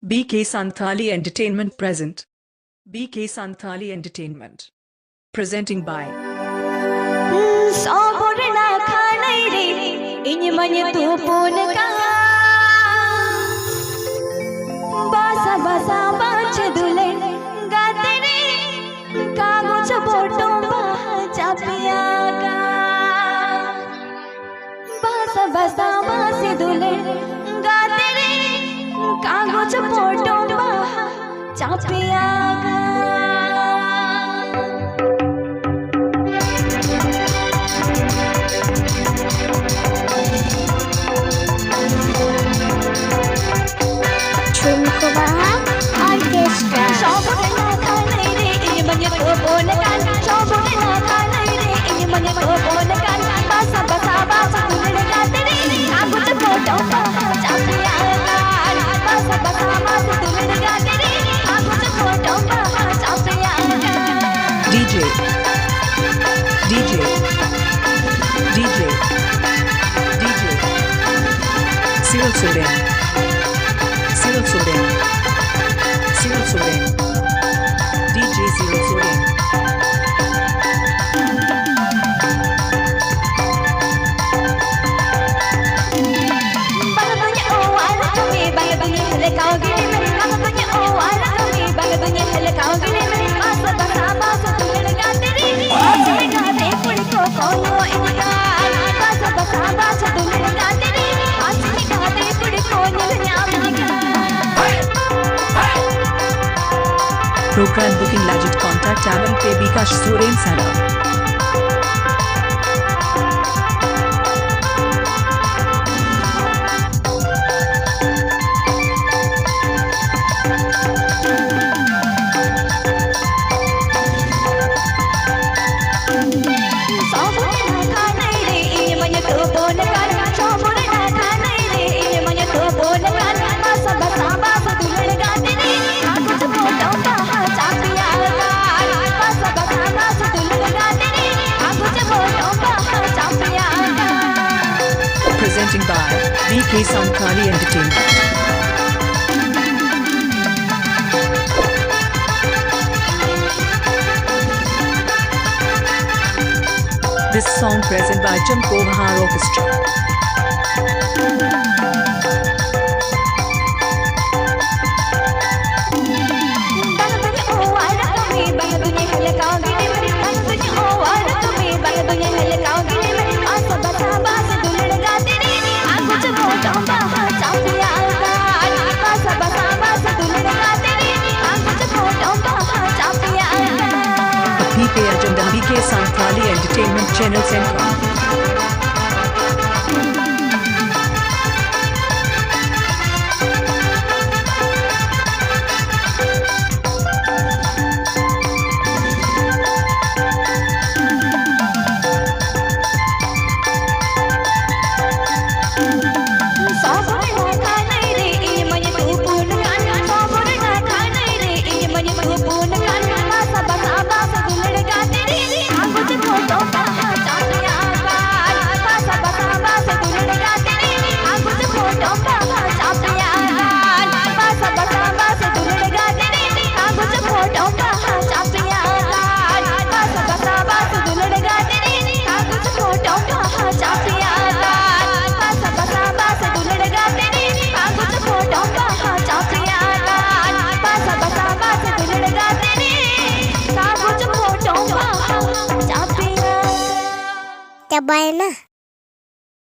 BK Santali Entertainment present. BK Santali Entertainment. Presenting by Saborna khanai re inmanye tupun ka basa basa bach dule gaate re kagoz potom baha chapiya ka basa basa bach dule gaate re kagoz potom baha chapiya ka Jhumko Baha Orchestra. Srabani Murmu inmanye tupun ka Srabani Murmu inmanye tupun ka basa basa bach dule gaate re kagoz potom baha chapiya ka basa basa bach dule gaate re kagoz potom baha chapiya ka DJ Cyril Soden DJ Cyril Soden Bang dunya oh ala kami bang dunya hele kau gini mere bang dunya oh ala kami bang dunya hele kau gini mere basa basa basa dule gaate re aaj gaate kudi ko kono inga basa basa basa dule gaate re aaj gaate kudi kono nyamika Program booking legit contact Avan P. Bikash Soren Sara. Saborna khanai re inmanye tupun ka Saborna khanai re inmanye tupun ka basa basa basa dule gaate re kagoz potom baha chapiya ka basa basa basa dule gaate re kagoz potom baha chapiya ka Presenting by BK Santali Entertainment. This song present by Jhumko Baha Orchestra. bang dunya oh ala kami bang dunya hele kau gini mere bang dunya oh ala kami bang dunya hele kau gini mere basa basa basa dule gaate re kagoz potom baha chapiya ka basa basa basa dule gaate re kagoz potom baha chapiya ka BK Agenda BK Santali Entertainment Channel Center. Saborna khanai re inmanye tupun ka Saborna khanai re inmanye tupun ka basa basa basa dule gaate re kagoz potom baha chapiya ka basa basa basa dule gaate re kagoz potom baha chapiya ka basa basa basa dule gaate re kagoz potom baha chapiya ka basa basa basa dule gaate re kagoz potom baha chapiya ka basa basa basa dule gaate re kagoz potom baha chapiya ka basa basa basa dule gaate re kagoz potom baha chapiya Cobain na.